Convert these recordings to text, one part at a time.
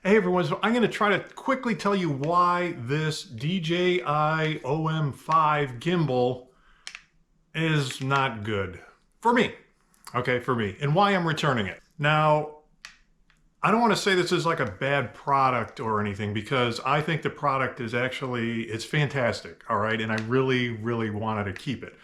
Hey everyone, so I'm going to try to quickly tell you why this DJI OM5 gimbal is not good. For me. Okay, for me. And why I'm returning it. Now, I don't want to say this is like a bad product or anything because I think the product is actually, it's fantastic, all right? And I really, really wanted to keep it.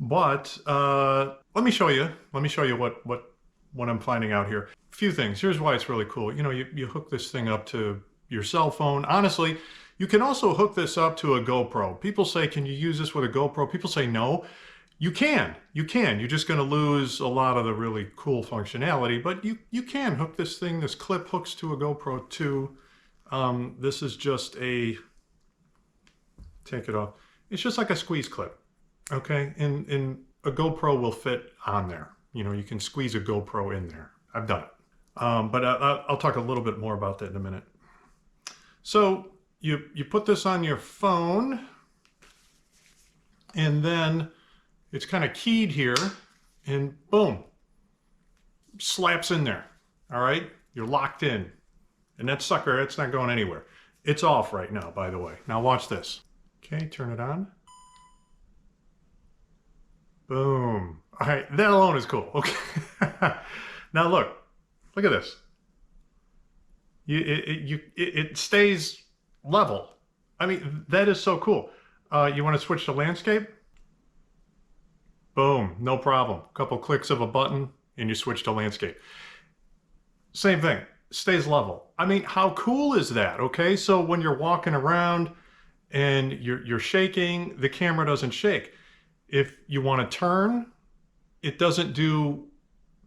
But let me show you. Let me show you what I'm finding out here. A few things. Here's why it's really cool. You know, you hook this thing up to your cell phone. Honestly, you can also hook this up to a GoPro. People say, can you use this with a GoPro? People say no. You can. You can. You're just going to lose a lot of the really cool functionality, but you can hook this thing. This clip hooks to a GoPro too. This is just a, take it off. It's just like a squeeze clip. Okay, and a GoPro will fit on there. You know, you can squeeze a GoPro in there. I've done it. But I'll talk a little bit more about that in a minute. So you put this on your phone, and then it's kind of keyed here, and boom, slaps in there. All right, you're locked in. And that sucker, it's not going anywhere. It's off right now, by the way. Now watch this. Okay, turn it on. Boom. All right, that alone is cool. Okay. Now look at this. It stays level. I mean, that is so cool. You want to switch to landscape? Boom, no problem. A couple clicks of a button and you switch to landscape. Same thing, stays level. I mean, how cool is that? Okay, so when you're walking around and you're shaking, the camera doesn't shake. If you want to turn, it doesn't do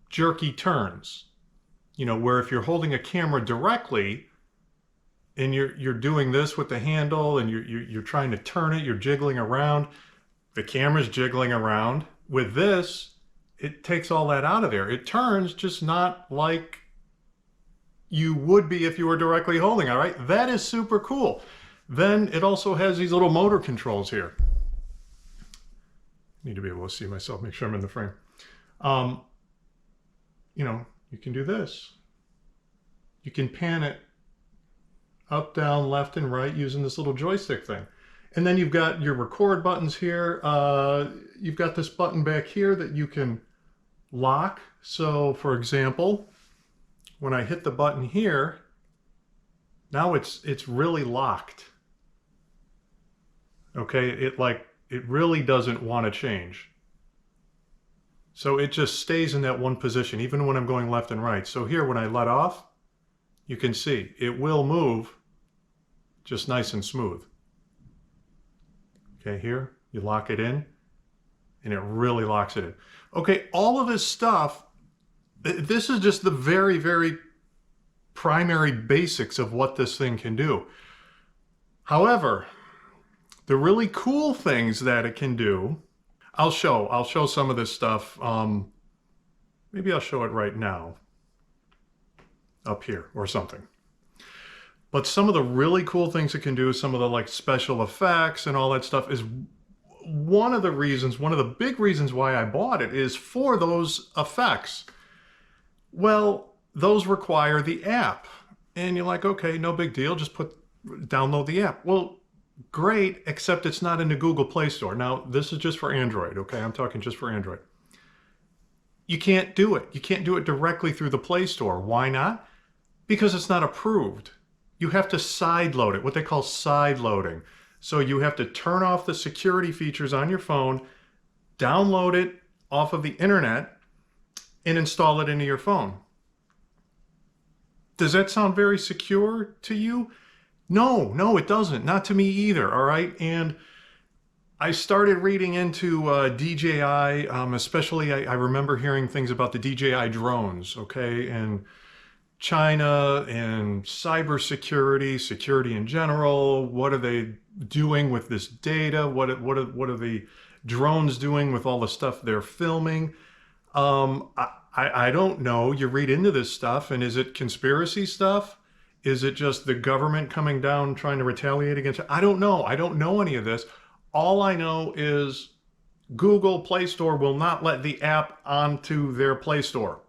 jerky turns. You know, where if you're holding a camera directly and you're doing this with the handle and you're trying to turn it, you're jiggling around, the camera's jiggling around. With this, it takes all that out of there. It turns just not like you would be if you were directly holding, all right? That is super cool. Then it also has these little motor controls here. Need to be able to see myself, make sure I'm in the frame. You know, you can do this. You can pan it up, down, left, and right using this little joystick thing. And then you've got your record buttons here. You've got this button back here that you can lock. So for example, when I hit the button here, now it's really locked. Okay, it really doesn't want to change. So it just stays in that one position, even when I'm going left and right. So here, when I let off, you can see it will move just nice and smooth. Okay, here, you lock it in, and it really locks it in. Okay, all of this stuff, this is just the very, very primary basics of what this thing can do. However, the really cool things that it can do, I'll show some of this stuff. Maybe I'll show it right now up here or something. But some of the really cool things it can do, some of the like special effects and all that stuff, is one of the reasons, one of the big reasons why I bought it is for those effects. Well, those require the app. And you're like, okay, no big deal, just download the app. Well, great, except it's not in the Google Play Store. Now, this is just for Android, okay? I'm talking just for Android. You can't do it. You can't do it directly through the Play Store. Why not? Because it's not approved. You have to side load it, what they call side loading. So you have to turn off the security features on your phone, download it off of the internet, and install it into your phone. Does that sound very secure to you? No, it doesn't. Not to me either, all right? And I started reading into DJI, especially I remember hearing things about the DJI drones, okay? And China and cybersecurity, security in general. What are they doing with this data? What are the drones doing with all the stuff they're filming? I don't know. You read into this stuff, and is it conspiracy stuff? Is it just the government coming down trying to retaliate against it? I don't know. I don't know any of this. All I know is Google Play Store will not let the app onto their Play Store.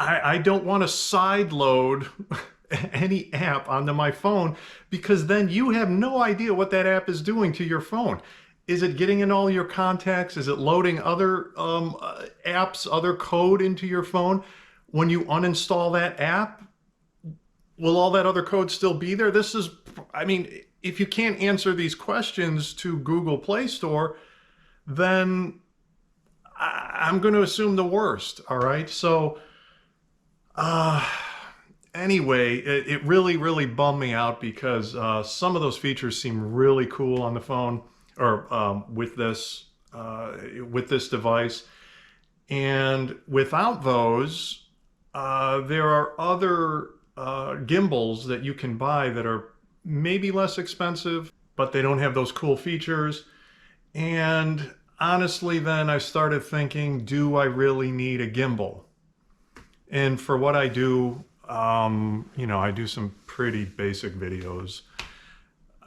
I don't want to side load any app onto my phone, because then you have no idea what that app is doing to your phone. Is it getting in all your contacts? Is it loading other apps, other code into your phone? When you uninstall that app, will all that other code still be there? This is, I mean, if you can't answer these questions to Google Play Store, then I'm going to assume the worst. All right. So, anyway, it really, really bummed me out, because some of those features seem really cool on the phone, or with this device. And without those, there are other gimbals that you can buy that are maybe less expensive, but they don't have those cool features. And honestly, then I started thinking, do I really need a gimbal? And for what I do, you know, I do some pretty basic videos,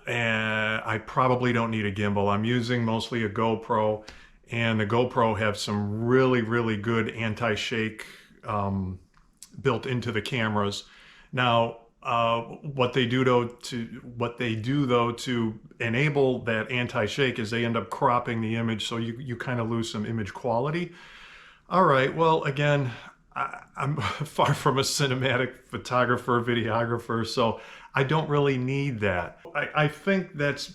and I probably don't need a gimbal. I'm using mostly a GoPro, and the GoPro have some really, really good anti-shake built into the cameras. Now, what they do though to enable that anti-shake is they end up cropping the image, so you kind of lose some image quality. All right, well, again, I'm far from a cinematic photographer, videographer, so I don't really need that. I think that's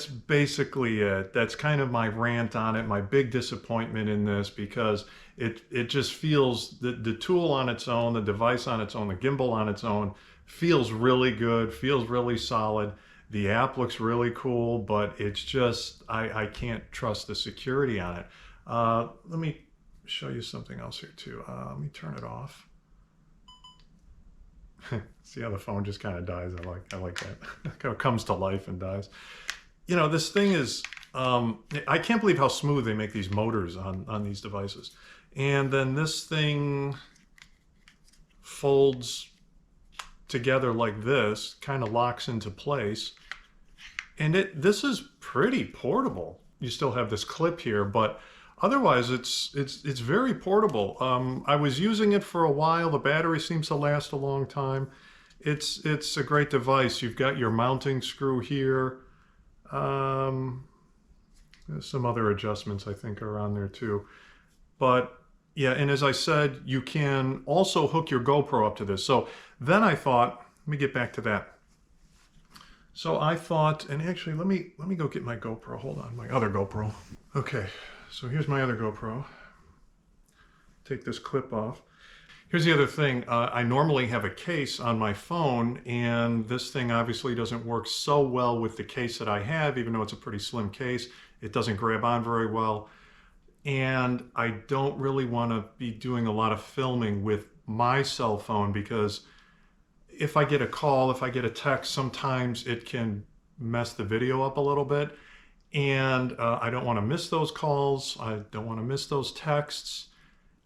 basically it. That's kind of my rant on it, my big disappointment in this, because it just feels, the tool on its own, the device on its own, the gimbal on its own feels really good, feels really solid. The app looks really cool, but it's just, I can't trust the security on it. Let me show you something else here too. Let me turn it off. See how the phone just kind of dies? I like that. It kind of comes to life and dies. You know, this thing is, I can't believe how smooth they make these motors on these devices. And then this thing folds together like this, kind of locks into place. And this is pretty portable. You still have this clip here, but otherwise it's very portable. I was using it for a while. The battery seems to last a long time. It's a great device. You've got your mounting screw here. There's some other adjustments I think are on there too. But yeah, and as I said, you can also hook your GoPro up to this. So then I thought, let me get back to that. So I thought, and actually let me go get my GoPro. Hold on, my other GoPro. Okay, so here's my other GoPro. Take this clip off. Here's the other thing. I normally have a case on my phone, and this thing obviously doesn't work so well with the case that I have, even though it's a pretty slim case. It doesn't grab on very well. And I don't really want to be doing a lot of filming with my cell phone, because if I get a call, if I get a text, sometimes it can mess the video up a little bit. And I don't want to miss those calls. I don't want to miss those texts.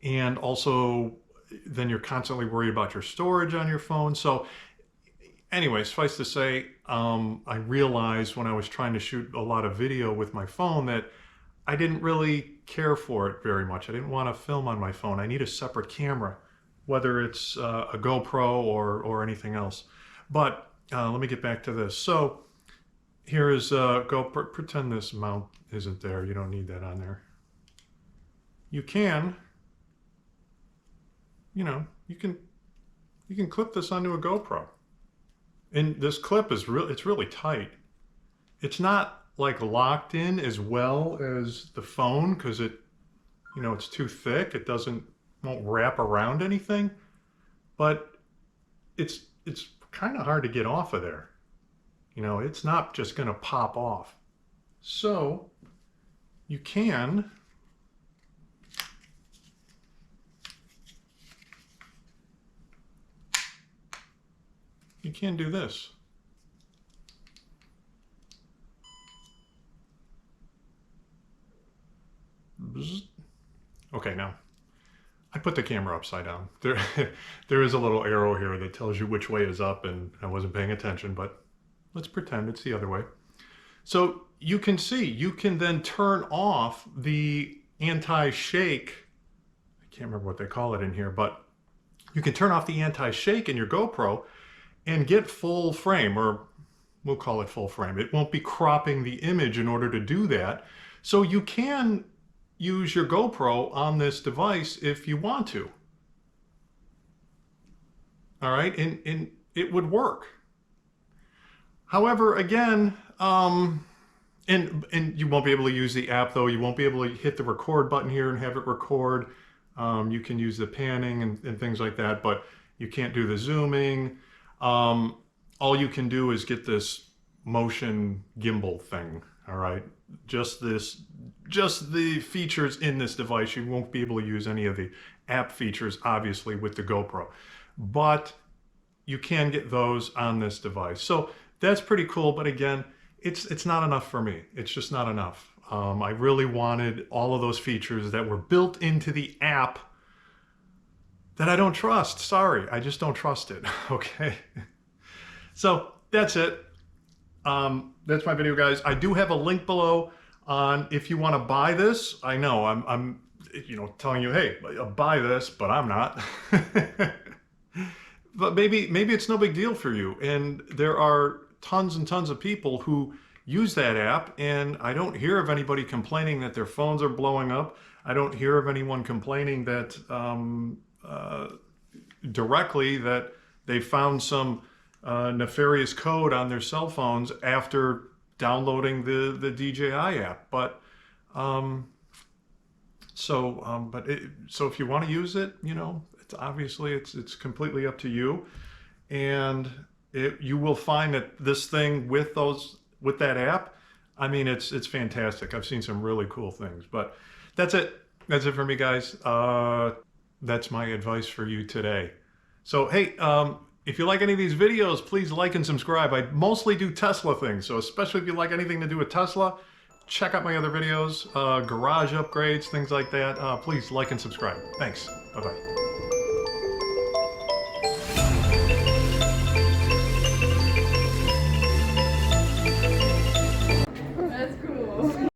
And also, then you're constantly worried about your storage on your phone. So anyway, suffice to say, I realized when I was trying to shoot a lot of video with my phone that I didn't really care for it very much. I didn't want to film on my phone. I need a separate camera, whether it's a GoPro or anything else. But let me get back to this. So here is GoPro. Pretend this mount isn't there. You don't need that on there. You can, you know, you can clip this onto a GoPro. And this clip is it's really tight. It's not like locked in as well as the phone, because it, you know, it's too thick. It won't wrap around anything, but it's kind of hard to get off of there. You know, it's not just going to pop off. So you can do this. Okay, now I put the camera upside down. There is a little arrow here that tells you which way is up, and I wasn't paying attention, but let's pretend it's the other way. So you can see, you can then turn off the anti-shake. I can't remember what they call it in here, but you can turn off the anti-shake in your GoPro and get full frame, or we'll call it full frame. It won't be cropping the image in order to do that. So you can use your GoPro on this device if you want to. All right, and it would work. However, again, and you won't be able to use the app though. You won't be able to hit the record button here and have it record. You can use the panning and things like that, but you can't do the zooming. All you can do is get this motion gimbal thing. All right, just the features in this device. You won't be able to use any of the app features, obviously, with the GoPro, but you can get those on this device. So that's pretty cool. But again, it's not enough for me. It's just not enough. I really wanted all of those features that were built into the app that I don't trust. Sorry, I just don't trust it. Okay. So that's it. That's my video, guys. I do have a link below on if you want to buy this. I know I'm telling you, hey, buy this, but I'm not. But maybe it's no big deal for you. And there are tons and tons of people who use that app, and I don't hear of anybody complaining that their phones are blowing up. I don't hear of anyone complaining that directly that they found some nefarious code on their cell phones after downloading the DJI app. But so if you want to use it, it's obviously it's completely up to you, and you will find that this thing with that app, I mean, it's fantastic. I've seen some really cool things. But that's it for me, guys. That's my advice for you today. So hey, if you like any of these videos, please like and subscribe. I mostly do Tesla things, so especially if you like anything to do with Tesla, check out my other videos, garage upgrades, things like that. Please like and subscribe. Thanks. Bye-bye.